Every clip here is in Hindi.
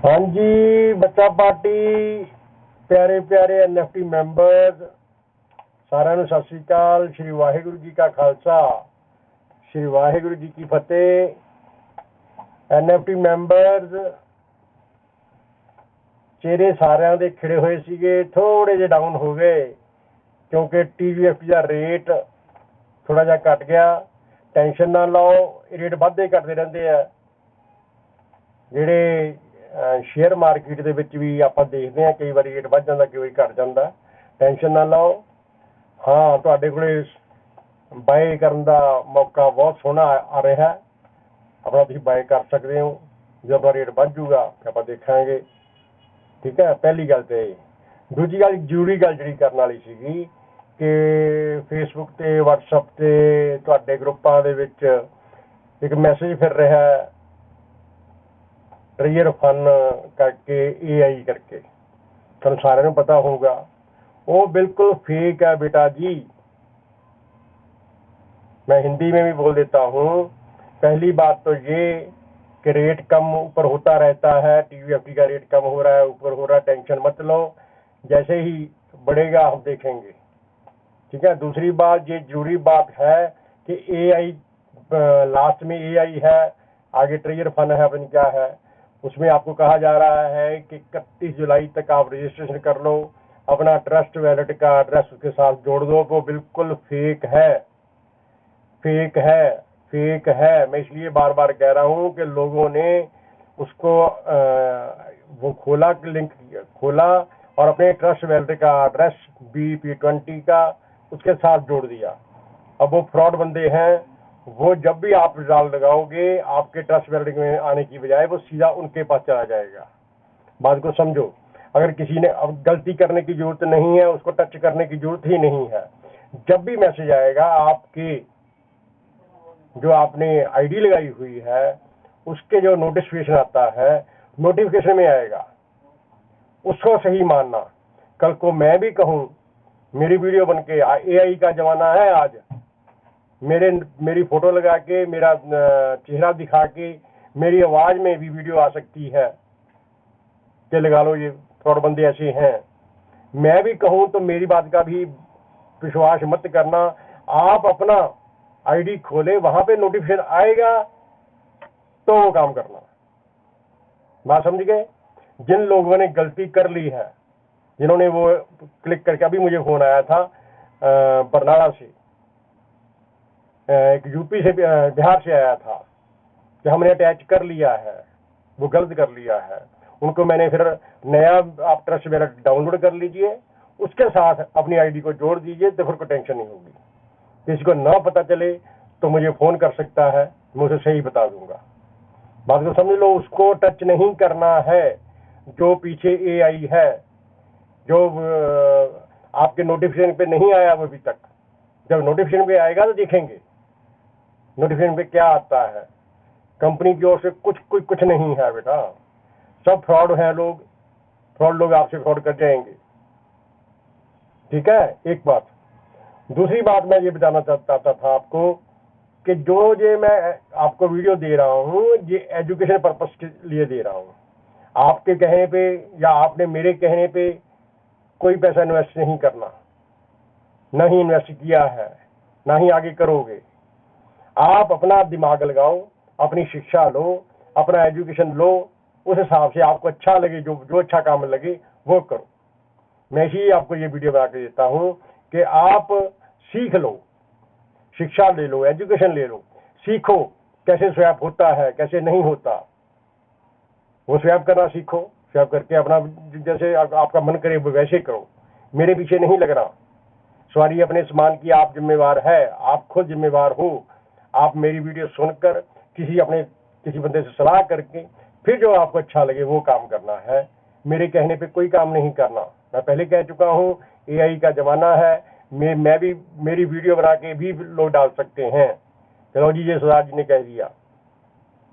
हाँ जी, बच्चा पार्टी प्यारे प्यारे एनएफटी मैंबर्स साਰਿਆਂ ਨੂੰ ਸਤਿ ਸ੍ਰੀ ਅਕਾਲ। श्री वाहिगुरु जी का खालसा, श्री वाहिगुरु जी की फतेह। एनएफटी मैंबर्स चेहरे ਸਾਰਿਆਂ ਦੇ ਖਿੜੇ ਹੋਏ ਸੀਗੇ, ਥੋੜੇ ਜਿਹੇ ਡਾਊਨ ਹੋ ਗਏ ਕਿਉਂਕਿ TVFT ਦਾ ਰੇਟ ਥੋੜਾ ਜਿਹਾ ਘਟ ਗਿਆ। ਟੈਨਸ਼ਨ ਨਾ ਲਓ, ਰੇਟ ਵੱਧਦੇ ਘਟਦੇ ਰਹਿੰਦੇ ਆ। ਜਿਹੜੇ ਸ਼ੇਅਰ ਮਾਰਕੀਟ ਦੇ ਵਿੱਚ ਵੀ ਆਪਾਂ ਦੇਖਦੇ ਹਾਂ, ਕਈ ਵਾਰੀ ਰੇਟ ਵੱਧ ਜਾਂਦਾ, ਕਈ ਵਾਰੀ ਘਟ ਜਾਂਦਾ। ਟੈਨਸ਼ਨ ਨਾ ਲਓ। ਹਾਂ, ਤੁਹਾਡੇ ਕੋਲੇ ਬਾਏ ਕਰਨ ਦਾ ਮੌਕਾ ਬਹੁਤ ਸੋਹਣਾ ਆ ਰਿਹਾ। ਆਪਣਾ ਤੁਸੀਂ ਬਾਏ ਕਰ ਸਕਦੇ ਹੋ। ਜਦੋਂ ਰੇਟ ਵੱਧ ਜੂਗਾ ਆਪਾਂ ਦੇਖਾਂਗੇ। ਠੀਕ ਹੈ, ਪਹਿਲੀ ਗੱਲ ਤੇ। ਦੂਜੀ ਗੱਲ, ਜ਼ਰੂਰੀ ਗੱਲ ਜਿਹੜੀ ਕਰਨ ਵਾਲੀ ਸੀਗੀ ਕਿ ਫੇਸਬੁੱਕ ਤੇ WhatsApp ਤੇ ਤੁਹਾਡੇ ਗਰੁੱਪਾਂ ਦੇ ਵਿੱਚ ਇੱਕ ਮੈਸੇਜ ਫਿਰ ਰਿਹਾ ट्रेजर फंड करके AI करके। ਤੁਹਾਨੂੰ ਸਾਰਿਆਂ ਨੂੰ ਪਤਾ ਹੋਊਗਾ वो बिल्कुल फेक है बेटा जी। मैं हिंदी में भी बोल देता हूँ। पहली बात तो ये कि रेट कम ऊपर होता रहता है, TVFT का रेट कम हो रहा है, ऊपर हो रहा है, टेंशन मत लो, जैसे ही बढ़ेगा हम देखेंगे। ठीक है। दूसरी बात, ये जरूरी बात है कि AI लास्ट में AI है, आगे ट्रेजर फंड है, अपन क्या है, उसमें आपको कहा जा रहा है कि 31 जुलाई तक आप रजिस्ट्रेशन कर लो, अपना ट्रस्ट वैलेट का एड्रेस उसके साथ जोड़ दो। वो बिल्कुल फेक है, फेक है, फेक है। मैं इसलिए बार बार कह रहा हूँ कि लोगों ने उसको वो खोला, लिंक खोला और अपने ट्रस्ट वैलेट का एड्रेस BP20 का उसके साथ जोड़ दिया। अब वो फ्रॉड बंदे हैं, वो जब भी आप जाल लगाओगे आपके ट्रस्ट वैलेट में आने की बजाय वो सीधा उनके पास चला जाएगा। बात को समझो। अगर किसी ने अब गलती करने की जरूरत नहीं है, उसको टच करने की जरूरत ही नहीं है। जब भी मैसेज आएगा आपके जो आपने आईडी लगाई हुई है उसके जो नोटिफिकेशन आता है, नोटिफिकेशन में आएगा, उसको सही मानना। कल को मैं भी कहूँ, मेरी वीडियो बन के, AI का जमाना है आज, मेरी फोटो लगा के, मेरा चेहरा दिखा के, मेरी आवाज में भी वीडियो आ सकती है कि लगा लो ये फ्रॉड बंदे ऐसे हैं। मैं भी कहूं तो मेरी बात का भी विश्वास मत करना। आप अपना आईडी खोले, वहां पे नोटिफिकेशन आएगा तो वो काम करना। बात समझ गए। जिन लोगों ने गलती कर ली है, जिन्होंने वो क्लिक करके, अभी मुझे फोन आया था बरनाला से, एक यूपी से, बिहार से आया था कि हमने अटैच कर लिया है, वो गलत कर लिया है। उनको मैंने फिर नया, आप ट्रस्ट वैलेट डाउनलोड कर लीजिए, उसके साथ अपनी आईडी को जोड़ दीजिए, तो फिर कोई टेंशन नहीं होगी। किसी को ना पता चले तो मुझे फोन कर सकता है, मैं उसे सही बता दूंगा। बात को समझ लो। उसको टच नहीं करना है जो पीछे AI है, जो आपके नोटिफिकेशन पे नहीं आया वो अभी तक। जब नोटिफिकेशन पे आएगा तो देखेंगे नोटिफिकेशन पे क्या आता है। कंपनी की ओर से कुछ नहीं है बेटा, सब फ्रॉड हैं लोग। फ्रॉड लोग आपसे फ्रॉड कर जाएंगे। ठीक है, एक बात। दूसरी बात मैं ये बताना चाहता था आपको कि जो ये मैं आपको वीडियो दे रहा हूँ, ये एजुकेशन पर्पस के लिए दे रहा हूँ। आपके कहने पे या आपने मेरे कहने पे कोई पैसा इन्वेस्ट नहीं करना, ना ही इन्वेस्ट किया है, ना ही आगे करोगे। आप अपना दिमाग लगाओ, अपनी शिक्षा लो, अपना एजुकेशन लो, उस हिसाब से आपको अच्छा लगे, जो अच्छा काम लगे वो करो। मैं ही आपको ये वीडियो बना के देता हूँ कि आप सीख लो, शिक्षा ले लो, एजुकेशन ले लो, सीखो कैसे स्वैप होता है, कैसे नहीं होता। वो स्वैप करना सीखो, स्वैप करके अपना जैसे आपका मन करे वैसे करो। मेरे पीछे नहीं लगना। सवारी अपने सामान की आप जिम्मेवार है, आप खुद जिम्मेवार हो। आप मेरी वीडियो सुनकर किसी बंदे से सलाह करके फिर जो आपको अच्छा लगे वो काम करना है। मेरे कहने पे कोई काम नहीं करना। मैं पहले कह चुका हूँ, AI का जमाना है। मैं भी, मेरी वीडियो बना के भी लोग डाल सकते हैं। चलो जी, ये सरदार जी ने कह दिया।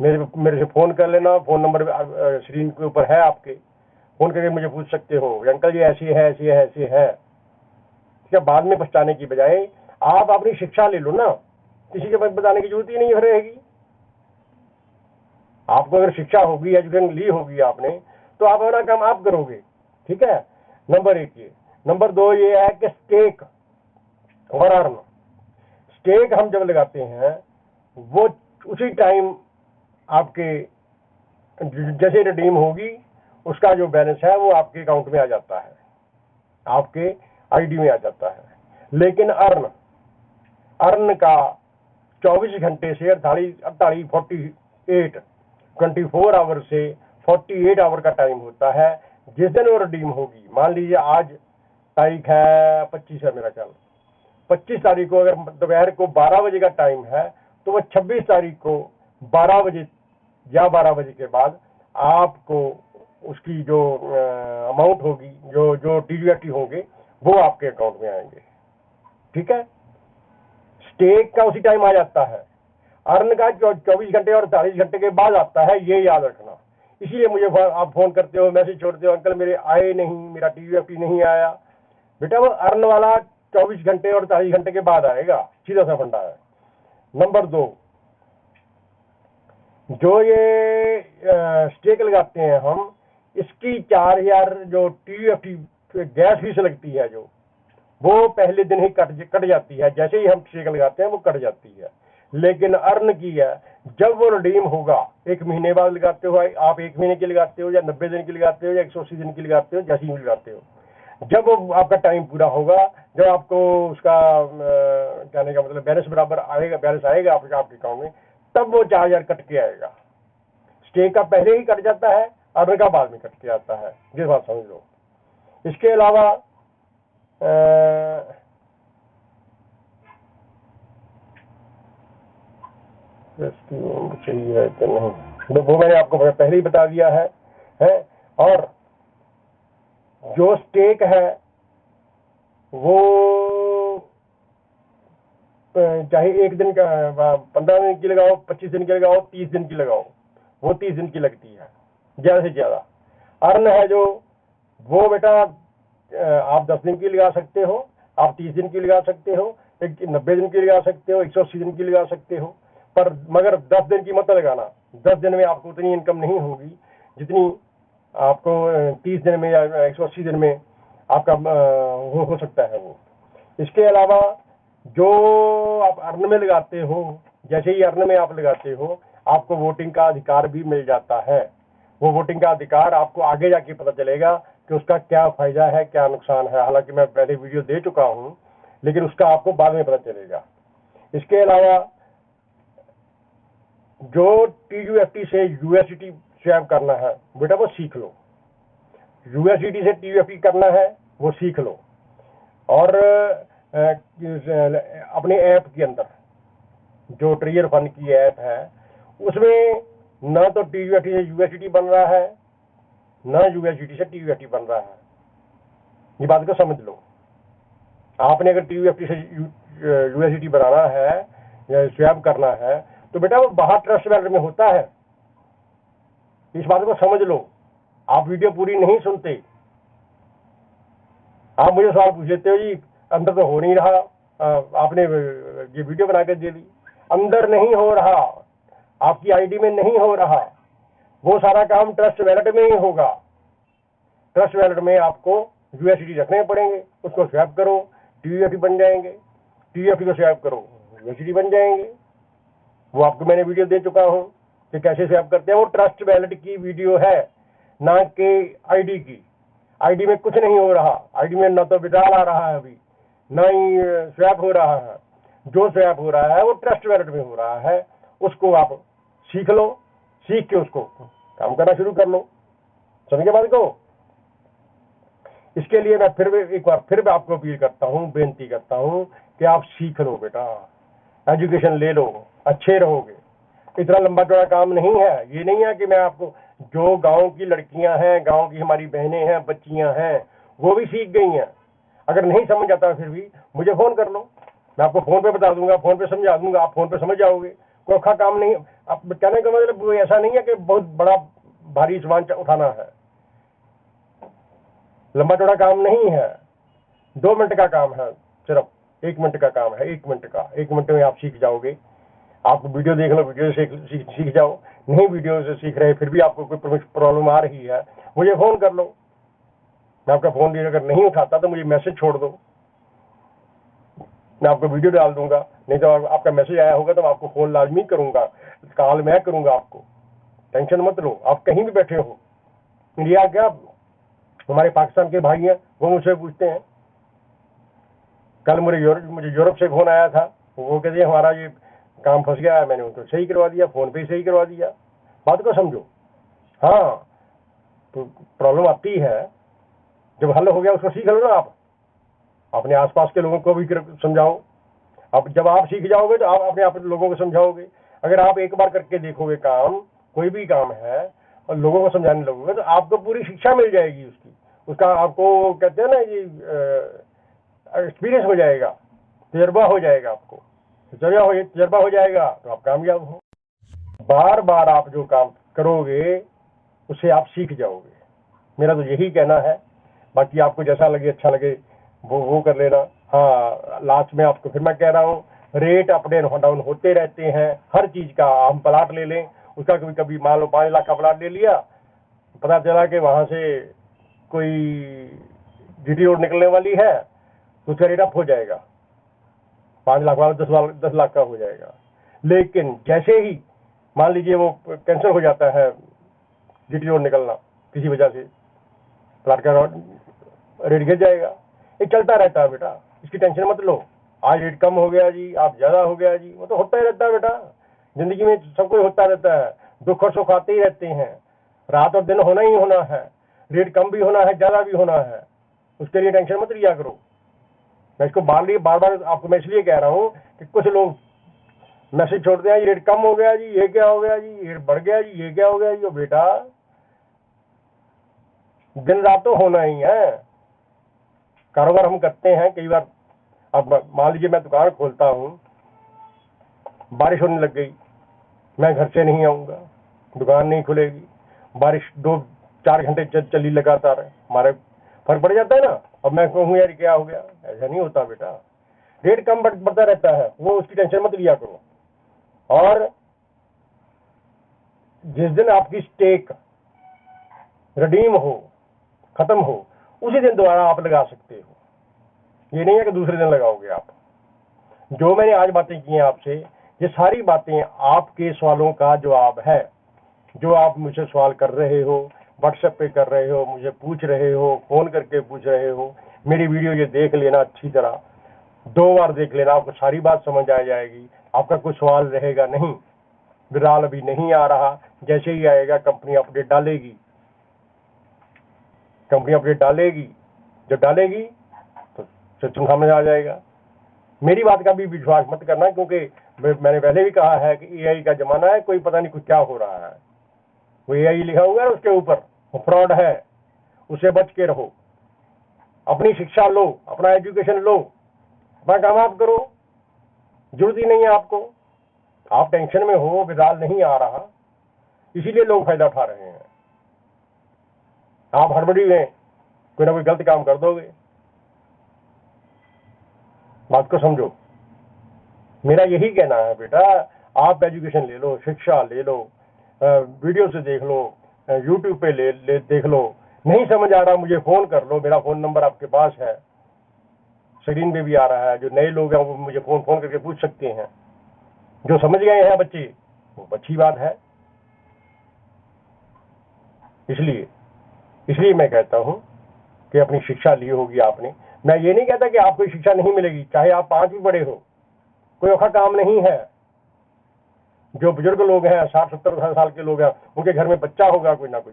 मेरे से फोन कर लेना, फोन नंबर स्क्रीन के ऊपर है आपके, फोन करके मुझे पूछ सकते हो, अंकल जी ऐसी है, ऐसी है, ऐसी है। क्या बाद में पछताने की बजाय आप अपनी शिक्षा ले लो ना, किसी के बताने की जरूरत ही नहीं रहेगी। आपको अगर शिक्षा होगी, एजुकेशन ली होगी आपने, तो आप अपना काम आप करोगे, ठीक है। नंबर 1 ये। नंबर 2 ये है कि स्टेक और अर्न। स्टेक हम जब लगाते हैं वो उसी टाइम आपके जैसे रिडीम होगी उसका जो बैलेंस है वो आपके अकाउंट में आ जाता है, आपके आईडी में आ जाता है। लेकिन अर्न का 24 घंटे से 24 आवर से 48 आवर का टाइम होता है। जिस दिन वो रिडीम होगी, मान लीजिए आज तारीख है 25 है मेरा ख्याल, 25 तारीख को अगर दोपहर को 12 बजे का टाइम है तो वो 26 तारीख को 12 बजे या 12 बजे के बाद आपको उसकी जो अमाउंट होगी, जो डीडीटी होंगे वो आपके अकाउंट में आएंगे, ठीक है। स्टेक का उसी टाइम आ जाता है, अर्न का 24 घंटे और 40 घंटे के बाद आता है, ये याद रखना। इसीलिए मुझे आप फोन करते हो, मैसेज छोड़ते हो, अंकल मेरे आए नहीं, मेरा डीडीटी नहीं आया। बेटा वो अर्न वाला 24 घंटे और 40 घंटे के बाद आएगा, सीधा सा फंडा है। नंबर 2, जो ये स्टेक लगाते हैं हम, इसकी 4000 जो टीयूएफटी गैस फीस लगती है जो, वो पहले दिन ही कट जाती है। जैसे ही हम स्टेक लगाते हैं वो कट जाती है। लेकिन अर्न की है, जब वो रिडीम होगा, 1 महीने बाद लगाते हो आप, 1 महीने की लगाते हो या 90 दिन की लगाते हो या 180 दिन की लगाते हो, जैसी ही लगाते हो, जब वो आपका टाइम पूरा होगा, जब आपको उसका कहने का मतलब बैलेंस बराबर आएगा, बैलेंस आएगा आपके अकाउंट में, तब वो 4000 कट के आएगा। स्टेक का पहले ही कट जाता है, अर्न का बाद में कट के आता है, ये बात समझ लो। इसके अलावा चाहिए है कि नहीं, वो मैंने आपको पहले ही बता दिया है। और जो स्टेक है वो चाहे 1 दिन का, 15 दिन की लगाओ, 25 दिन की लगाओ, 30 दिन की लगाओ, वो 30 दिन की लगती है ज्यादा से ज्यादा। अर्न है जो, वो बेटा आप 10 दिन की लगा सकते हो, आप 30 दिन की लगा सकते हो, 90 दिन की लगा सकते हो, 180 दिन की लगा सकते हो, पर मगर 10 दिन की मत लगाना। 10 दिन में आपको उतनी इनकम नहीं होगी जितनी आपको 30 दिन में या 180 दिन में आपका हो सकता है वो। इसके अलावा जो आप अर्न में लगाते हो, जैसे ही अर्न में आप लगाते हो, आपको वोटिंग का अधिकार भी मिल जाता है। वो वोटिंग का अधिकार आपको आगे जाके पता चलेगा कि उसका क्या फायदा है, क्या नुकसान है। हालांकि मैं पहले वीडियो दे चुका हूं, लेकिन उसका आपको बाद में पता चलेगा। इसके अलावा जो टीयूएफटी से यूएसडीटी स्वैप करना है, बेटा वो सीख लो। यूएसडीटी से टीयूएफटी करना है वो सीख लो। और अपने ऐप के अंदर जो ट्रेजर फंड की ऐप है, उसमें ना तो टीयूएफटी से यूएसडीटी बन रहा है, ना यूएसडीटी से टीयूएफटी बन रहा है। ये बात को समझ लो। आपने अगर टीयूएफटी से यूएसडीटी बनाना है या स्वैप करना है, तो बेटा वो बाहर ट्रस्ट वैलेट में होता है। इस बात को समझ लो। आप वीडियो पूरी नहीं सुनते, आप मुझे सवाल पूछ लेते हो, जी अंदर तो हो नहीं रहा, आपने ये वीडियो बना कर दे दी। अंदर नहीं हो रहा, आपकी आईडी में नहीं हो रहा, वो सारा काम ट्रस्ट वैलेट में ही होगा। ट्रस्ट वैलेट में आपको यूएसडीटी रखने पड़ेंगे, उसको स्वैप करो, टीयूएफटी बन जाएंगे, टीयूएफटी को स्वैप करो, यूएसडीटी बन जाएंगे। वो आपको मैंने वीडियो दे चुका हूं कि कैसे स्वैप करते हैं। वो ट्रस्ट वैलेट की वीडियो है, ना कि आईडी की। आईडी में कुछ नहीं हो रहा, आईडी में ना तो विड्रॉल आ रहा है अभी, ना ही स्वैप हो रहा है। जो स्वैप हो रहा है वो ट्रस्ट वैलेट में हो रहा है। उसको आप सीख लो, सीख के उसको काम करना शुरू कर लो। समझे बात को? इसके लिए मैं फिर एक बार फिर आपको अपील करता हूँ, बेनती करता हूँ कि आप सीख लो बेटा, एजुकेशन ले लो, अच्छे रहोगे। इतना लंबा चौड़ा काम नहीं है। ये नहीं है कि मैं आपको, जो गांव की लड़कियां हैं, गांव की हमारी बहनें हैं, बच्चियां हैं, वो भी सीख गई हैं। अगर नहीं समझ आता फिर भी मुझे फोन कर लो, मैं आपको फोन पे बता दूंगा, फोन पे समझा दूंगा, आप फोन पे समझ जाओगे। कोई औखा काम नहीं। आप कहने का मतलब ऐसा नहीं है कि बहुत बड़ा भारी सामान उठाना है। लंबा चौड़ा काम नहीं है, 2 मिनट का काम है, सिर्फ 1 मिनट का काम है। 1 मिनट का, 1 मिनट में आप सीख जाओगे। आपको वीडियो देख लो, वीडियो से सीख जाओ। नहीं वीडियो से सीख रहे फिर भी आपको कोई प्रॉब्लम आ रही है, मुझे फोन कर लो। मैं आपका फोन अगर नहीं उठाता तो मुझे मैसेज छोड़ दो, मैं आपको वीडियो डाल दूंगा। नहीं तो आपका मैसेज आया होगा तो आपको फोन लाजमी करूंगा, कॉल मैं करूंगा आपको। टेंशन मत लो, आप कहीं भी बैठे हो। इंडिया क्या, हमारे पाकिस्तान के भाई हैं, वो मुझसे पूछते हैं। कल मुझे यूरोप से फोन आया था, वो कहते हैं हमारा ये काम फंस गया है। मैंने उनको सही करवा दिया, फोन पे ही सही करवा दिया। बात को समझो। हाँ, तो प्रॉब्लम आती है, जब हल हो गया उसको सीख लो ना। आप अपने आसपास के लोगों को भी समझाओ। अब जब आप सीख जाओगे तो आप अपने लोगों को समझाओगे। अगर आप एक बार करके देखोगे काम, कोई भी काम है, और लोगों को समझाने लगोगे तो आपको पूरी शिक्षा मिल जाएगी उसका आपको कहते हैं ना ये एक्सपीरियंस हो जाएगा, तजर्बा हो जाएगा। आपको तजर्बा हो जाएगा तो आप कामयाब हो। बार बार आप जो काम करोगे उससे आप सीख जाओगे। मेरा तो यही कहना है। बाकी आपको जैसा लगे, अच्छा लगे, वो कर लेना। हाँ, लास्ट में आपको फिर मैं कह रहा हूँ, रेट अप डाउन होते रहते हैं हर चीज का। हम प्लाट ले लें, उसका कभी मान लो 5 लाख का प्लाट ले लिया, पता चला कि वहां से कोई जीटी रोड निकलने वाली है, तो उसका रेट अप हो जाएगा। 5 लाख वाला 10 लाख का हो जाएगा। लेकिन जैसे ही मान लीजिए वो कैंसिल हो जाता है, जीटी रोड निकलना किसी वजह से, प्लाट का रेट गिर जाएगा। ये चलता रहता है बेटा, इसकी टेंशन मत लो। आज रेट कम हो गया जी, आज ज्यादा हो गया जी, वो तो होता ही रहता है बेटा। जिंदगी में सब कुछ होता रहता है, दुख और सुख आते ही रहते हैं। रात और दिन होना ही होना है, रेट कम भी होना है, ज्यादा भी होना है। उसके लिए टेंशन मत लिया करो। मैं इसको बार बार आपको मैं इसलिए कह रहा हूँ कि कुछ लोग मैसेज छोड़ते हैं, रेट कम हो गया जी, ये क्या हो गया जी, रेट बढ़ गया जी, ये क्या हो गया जी। बेटा दिन रात तो होना ही है। कारोबार हम करते हैं कई बार। अब मान लीजिए मैं दुकान खोलता हूँ, बारिश होने लग गई, मैं घर से नहीं आऊंगा, दुकान नहीं खुलेगी। बारिश 2-4 घंटे चली लगातार, हमारे फर्क पड़ जाता है ना। अब मैं कहूँ यार क्या हो गया, ऐसा नहीं होता बेटा। रेट कम बढ़ता रहता है, वो उसकी टेंशन मत लिया करो। और जिस दिन आपकी स्टेक रिडीम हो, खत्म हो, उसी दिन दोबारा आप लगा सकते हो। ये नहीं है कि दूसरे दिन लगाओगे आप। जो मैंने आज बातें की हैं आपसे, ये सारी बातें आपके सवालों का जवाब है। जो आप मुझसे सवाल कर रहे हो, व्हाट्सएप पे कर रहे हो, मुझे पूछ रहे हो, फोन करके पूछ रहे हो, मेरी वीडियो ये देख लेना अच्छी तरह, 2 बार देख लेना, आपको सारी बात समझ आ जाएगी। आपका कुछ सवाल रहेगा नहीं। विराल अभी नहीं आ रहा, जैसे ही आएगा कंपनी अपडेट डालेगी। कंपनी अपडेट डालेगी, जब डालेगी तो सिस्टम सामने आ जाएगा। मेरी बात का भी विश्वास मत करना, क्योंकि मैंने पहले भी कहा है कि एआई का जमाना है, कोई पता नहीं कुछ क्या हो रहा है। वो एआई लिखा हुआ है उसके ऊपर, वो फ्रॉड है, उससे बच के रहो। अपनी शिक्षा लो, अपना एजुकेशन लो, अपना काम आप करो। जरूरत ही नहीं है आपको। आप टेंशन में हो, विदाल नहीं आ रहा, इसीलिए लोग फायदा उठा रहे हैं। आप हड़बड़ी में कोई ना कोई गलत काम कर दोगे। बात को समझो। मेरा यही कहना है बेटा, आप एजुकेशन ले लो, शिक्षा ले लो, वीडियो से देख लो, यूट्यूब पे ले देख लो। नहीं समझ आ रहा मुझे फोन कर लो, मेरा फोन नंबर आपके पास है, स्क्रीन पे भी आ रहा है। जो नए लोग हैं वो मुझे फोन करके पूछ सकते हैं। जो समझ गए हैं बच्चे, वो अच्छी बात है। इसलिए मैं कहता हूं कि अपनी शिक्षा ली होगी आपने। मैं ये नहीं कहता कि आपको शिक्षा नहीं मिलेगी, चाहे आप 5 भी बड़े हो, कोई औखा काम नहीं है। जो बुजुर्ग लोग हैं, 60-70 साल के लोग हैं, उनके घर में बच्चा होगा, कोई ना कोई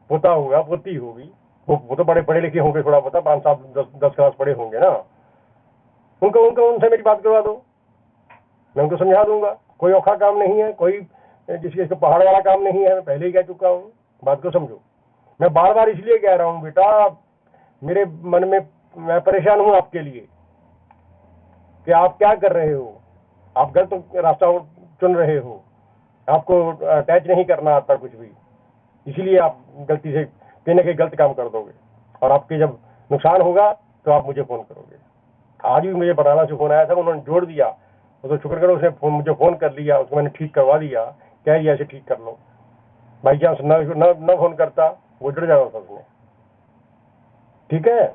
पोता होगा, पोती होगी, वो तो बड़े पढ़े लिखे होंगे, थोड़ा पता 5-7-10 क्लास पढ़े होंगे ना। उनको उनसे मेरी बात करवा दो, मैं उनको समझा दूंगा। कोई औखा काम नहीं है, कोई जिसके पहाड़ वाला काम नहीं है। मैं पहले ही कह चुका हूँ, बात को समझो। मैं बार बार इसलिए कह रहा हूँ बेटा, मेरे मन में मैं परेशान हूँ आपके लिए कि आप क्या कर रहे हो। आप गलत रास्ता चुन रहे हो, आपको अटैच नहीं करना आता कुछ भी, इसीलिए आप गलती से कहीं ना कहीं गलत काम कर दोगे, और आपके जब नुकसान होगा तो आप मुझे फोन करोगे। आज भी मुझे बनाना से फोन आया था, उन्होंने जोड़ दिया वो तो शुक्र करो उसने मुझे फोन कर लिया, उसको मैंने ठीक करवा दिया, कह दिया ऐसे ठीक कर लो। बाई चांस न फोन करता वो डर जाना था उसने। ठीक है,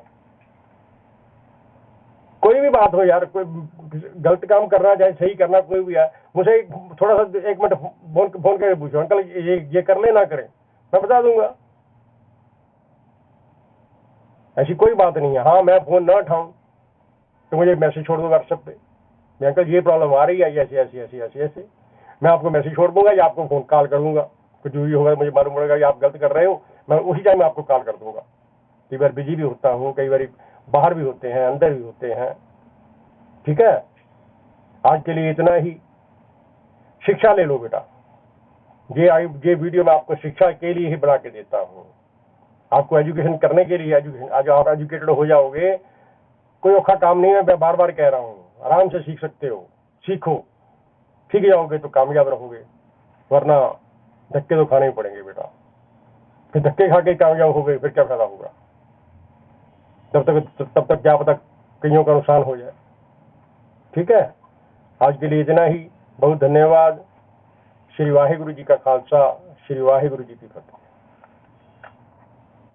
कोई भी बात हो यार, कोई गलत काम करना चाहे सही करना, कोई भी है, मुझे थोड़ा सा 1 मिनट फोन करके पूछो, अंकल ये कर ले ना करें, मैं बता दूंगा। ऐसी कोई बात नहीं है। हाँ, मैं फोन ना उठाऊं तो मुझे मैसेज छोड़ दो व्हाट्सएप पे, मैं अंकल ये प्रॉब्लम आ रही है, ऐसी ऐसी ऐसी ऐसी ऐसी, मैं आपको मैसेज छोड़ दूंगा या आपको फोन कॉल कर दूंगा। कुछ भी होगा मुझे मालूम पड़ेगा कि आप गलत कर रहे हो, मैं उसी टाइम आपको कॉल कर दूंगा। कई बार बिजी भी होता हूँ, कई बार बाहर भी होते हैं, अंदर भी होते हैं। ठीक है, आज के लिए इतना ही। शिक्षा ले लो बेटा, ये वीडियो मैं आपको शिक्षा के लिए ही बना के देता हूँ, आपको एजुकेशन करने के लिए। एजुकेशन, आज आप एजुकेटेड हो जाओगे, कोई औखा काम नहीं है, मैं बार बार कह रहा हूँ, आराम से सीख सकते हो, सीखो, सीख जाओगे तो कामयाब रहोगे, वरना धक्के तो खाने ही पड़ेंगे बेटा। फिर धक्के खा के कामयाब हो गए, फिर क्या फायदा होगा? तब तक क्या पता कईयों का नुकसान हो जाए। ठीक है, आज के लिए इतना ही। बहुत धन्यवाद। श्री वाहिगुरु जी का खालसा, श्री वाहिगुरु जी की फतेह।